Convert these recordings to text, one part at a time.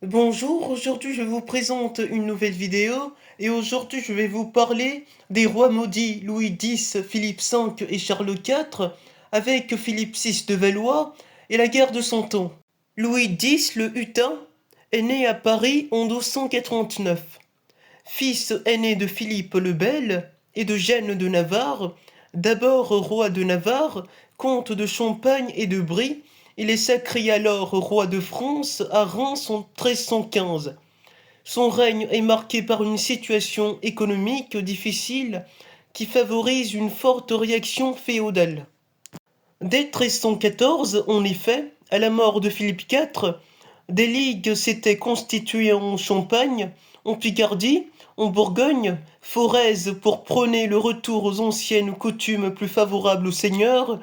Bonjour, aujourd'hui je vous présente une nouvelle vidéo et aujourd'hui je vais vous parler des rois maudits Louis X, Philippe V et Charles IV avec Philippe VI de Valois et la guerre de Cent Ans. Louis X le Hutin est né à Paris en 1289. Fils aîné de Philippe le Bel et de Jeanne de Navarre, d'abord roi de Navarre, comte de Champagne et de Brie, il est sacré alors roi de France à Reims en 1315. Son règne est marqué par une situation économique difficile qui favorise une forte réaction féodale. Dès 1314, en effet, à la mort de Philippe IV, des ligues s'étaient constituées en Champagne, en Picardie, en Bourgogne, Forez pour prôner le retour aux anciennes coutumes plus favorables aux seigneurs,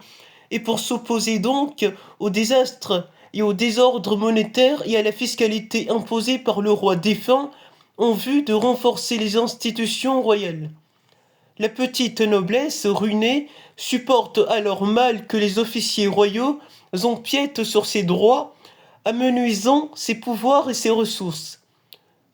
et pour s'opposer donc au désastre et au désordre monétaire et à la fiscalité imposée par le roi défunt en vue de renforcer les institutions royales. La petite noblesse ruinée supporte alors mal que les officiers royaux empiètent sur ses droits, amenuisant ses pouvoirs et ses ressources.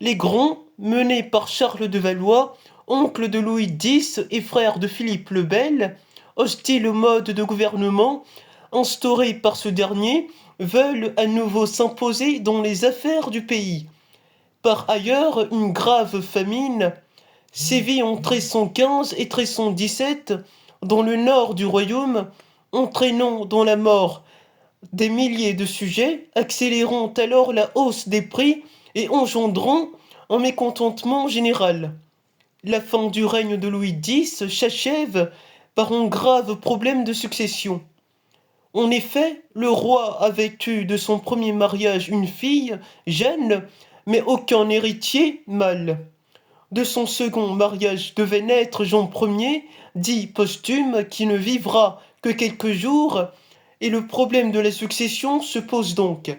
Les Gronds, menés par Charles de Valois, oncle de Louis X et frère de Philippe le Bel, hostiles au mode de gouvernement instauré par ce dernier, veulent à nouveau s'imposer dans les affaires du pays. Par ailleurs, une grave famine sévit en 1315 et 1317 dans le nord du royaume, entraînant dans la mort des milliers de sujets, accélérant alors la hausse des prix et engendrant un mécontentement général. La fin du règne de Louis X s'achève par un grave problème de succession. En effet, le roi avait eu de son premier mariage une fille, Jeanne, mais aucun héritier mâle. De son second mariage devait naître Jean Ier, dit posthume, qui ne vivra que quelques jours, et le problème de la succession se pose donc.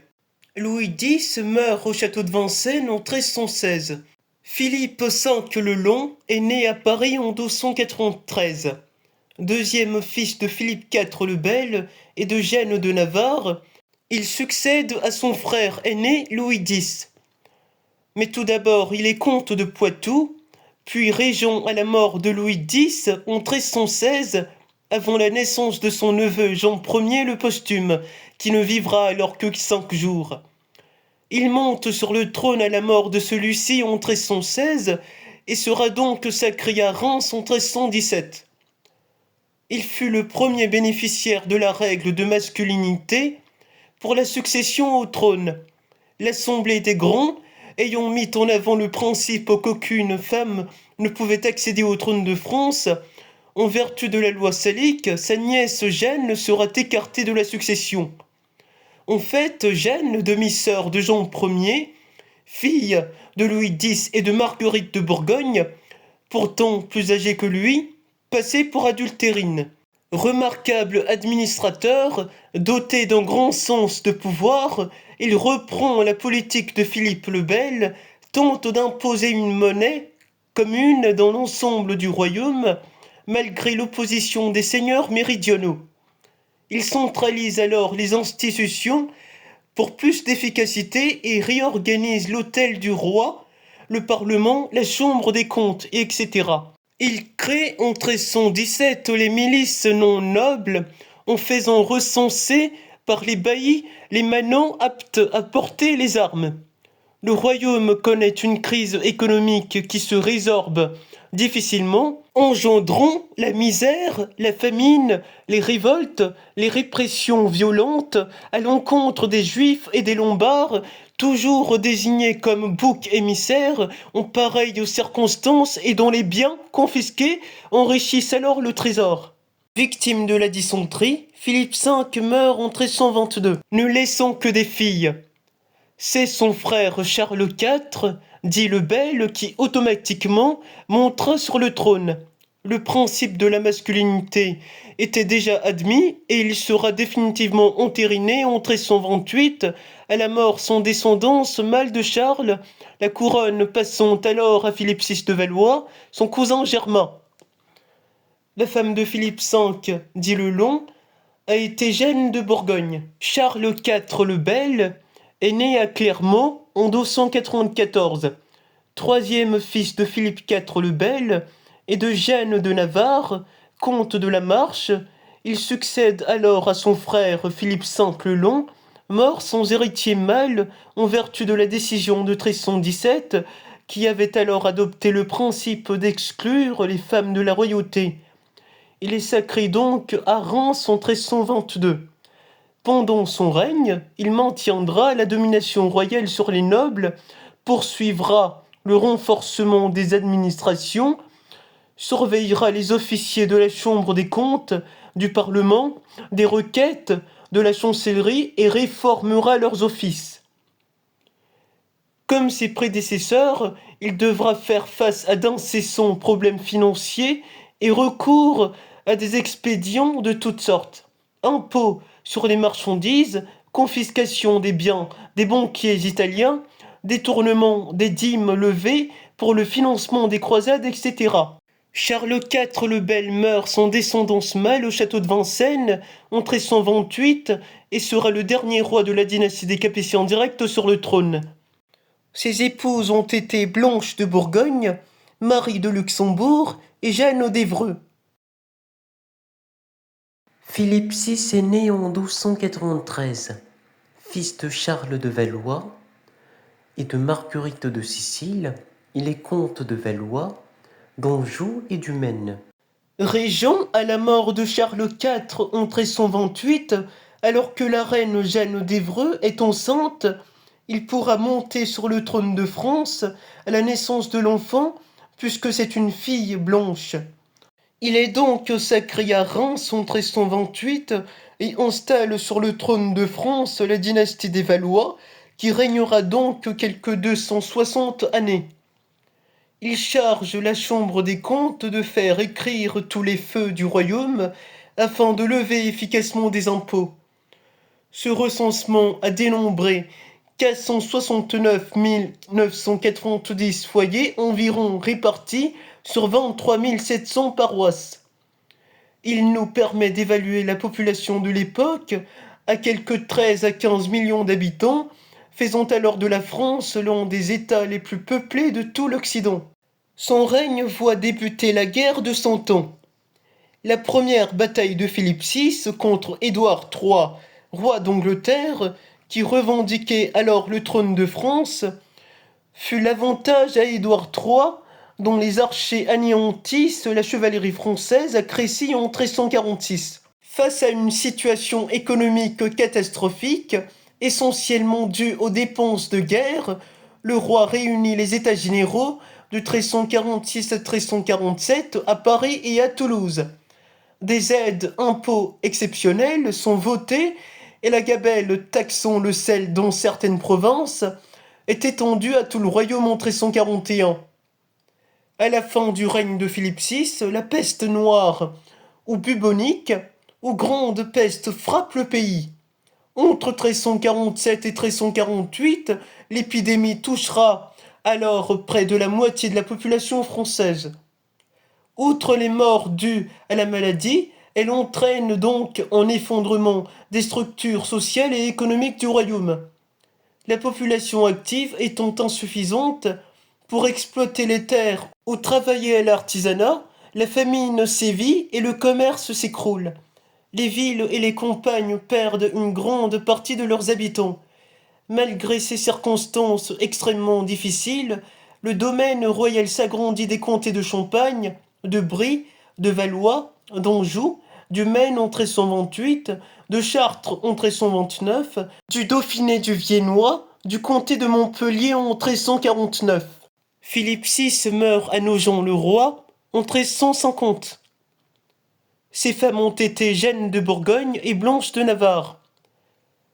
Louis X meurt au château de Vincennes en 1316. Philippe V le Long est né à Paris en 1293. Deuxième fils de Philippe IV le Bel et de Jeanne de Navarre, il succède à son frère aîné Louis X. Mais tout d'abord, il est comte de Poitou, puis régent à la mort de Louis X en 1316, avant la naissance de son neveu Jean Ier le posthume, qui ne vivra alors que 5 jours. Il monte sur le trône à la mort de celui-ci en 1316 et sera donc sacré à Reims en 1317. Il fut le premier bénéficiaire de la règle de masculinité pour la succession au trône. L'Assemblée des Grands, ayant mis en avant le principe qu'aucune femme ne pouvait accéder au trône de France, en vertu de la loi salique, sa nièce Jeanne sera écartée de la succession. En fait, Jeanne, demi-sœur de Jean Ier, fille de Louis X et de Marguerite de Bourgogne, pourtant plus âgée que lui, passait pour adultérine. Remarquable administrateur, doté d'un grand sens de pouvoir, il reprend la politique de Philippe le Bel, tente d'imposer une monnaie commune dans l'ensemble du royaume, malgré l'opposition des seigneurs méridionaux. Il centralise alors les institutions pour plus d'efficacité et réorganise l'hôtel du roi, le parlement, la chambre des comptes, etc. Il crée en 1317 les milices non nobles en faisant recenser par les baillis les manants aptes à porter les armes. Le royaume connaît une crise économique qui se résorbe difficilement, engendrant la misère, la famine, les révoltes, les répressions violentes à l'encontre des Juifs et des Lombards, toujours désignés comme boucs émissaires en pareilles circonstances et dont les biens confisqués enrichissent alors le trésor. Victime de la dysenterie, Philippe V meurt en 1322, ne laissant que des filles. C'est son frère Charles IV, dit le Bel, qui automatiquement montra sur le trône. Le principe de la masculinité était déjà admis et il sera définitivement entériné en 1328, à la mort sans descendance mâle de Charles, la couronne passant alors à Philippe VI de Valois, son cousin germain. La femme de Philippe V, dit le Long, a été Jeanne de Bourgogne. Charles IV le Bel est né à Clermont en 1294. Troisième fils de Philippe IV le Bel et de Jeanne de Navarre, comte de la Marche, il succède alors à son frère Philippe V le Long, mort sans héritier mâle en vertu de la décision de Tresson XVII, qui avait alors adopté le principe d'exclure les femmes de la royauté. Il est sacré donc à Reims en 1322. Pendant son règne, il maintiendra la domination royale sur les nobles, poursuivra le renforcement des administrations, surveillera les officiers de la Chambre des comptes, du Parlement, des requêtes, de la chancellerie et réformera leurs offices. Comme ses prédécesseurs, il devra faire face à d'incessants problèmes financiers et recours à des expédients de toutes sortes. Impôts sur les marchandises, confiscation des biens des banquiers italiens, détournement des dîmes levées pour le financement des croisades, etc. Charles IV le Bel meurt sans descendance mâle au château de Vincennes en 1328 et sera le dernier roi de la dynastie des Capétiens direct sur le trône. Ses épouses ont été Blanche de Bourgogne, Marie de Luxembourg et Jeanne d'Évreux. Philippe VI est né en 1293, fils de Charles de Valois et de Marguerite de Sicile. Il est comte de Valois, d'Anjou et du Maine. Régent à la mort de Charles IV en 1328, alors que la reine Jeanne d'Évreux est enceinte, il pourra monter sur le trône de France à la naissance de l'enfant, puisque c'est une fille blanche. Il est donc sacré à Reims en 1328 et installe sur le trône de France la dynastie des Valois, qui régnera donc quelques 260 années. Il charge la Chambre des comptes de faire écrire tous les feux du royaume afin de lever efficacement des impôts. Ce recensement a dénombré 469 990 foyers environ répartis sur 23 700 paroisses. Il nous permet d'évaluer la population de l'époque à quelque 13 à 15 millions d'habitants, faisant alors de la France l'un des États les plus peuplés de tout l'Occident. Son règne voit débuter la guerre de Cent Ans. La première bataille de Philippe VI contre Édouard III, roi d'Angleterre, qui revendiquait alors le trône de France, fut l'avantage à Édouard III, dont les archers anéantissent la chevalerie française à Crécy en 1346. Face à une situation économique catastrophique, essentiellement due aux dépenses de guerre, le roi réunit les États généraux de 1346 à 1347 à Paris et à Toulouse. Des aides impôts exceptionnelles sont votées et la gabelle taxant le sel dans certaines provinces est étendue à tout le royaume en 1341. À la fin du règne de Philippe VI, la peste noire, ou bubonique, ou grande peste frappe le pays. Entre 1347 et 1348, l'épidémie touchera alors près de la moitié de la population française. Outre les morts dues à la maladie, elle entraîne donc un effondrement des structures sociales et économiques du royaume. La population active étant insuffisante pour exploiter les terres ou travailler à l'artisanat, la famine sévit et le commerce s'écroule. Les villes et les campagnes perdent une grande partie de leurs habitants. Malgré ces circonstances extrêmement difficiles, le domaine royal s'agrandit des comtés de Champagne, de Brie, de Valois, d'Anjou, du Maine en 1328, de Chartres en 1329, du Dauphiné du Viennois, du comté de Montpellier en 1349. Philippe VI meurt à Nogent-le-Roi en 1350. Ses femmes ont été Jeanne de Bourgogne et Blanche de Navarre.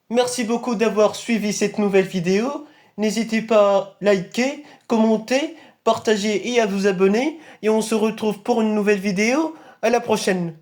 Merci beaucoup d'avoir suivi cette nouvelle vidéo. N'hésitez pas à liker, commenter, partager et à vous abonner. Et on se retrouve pour une nouvelle vidéo. À la prochaine.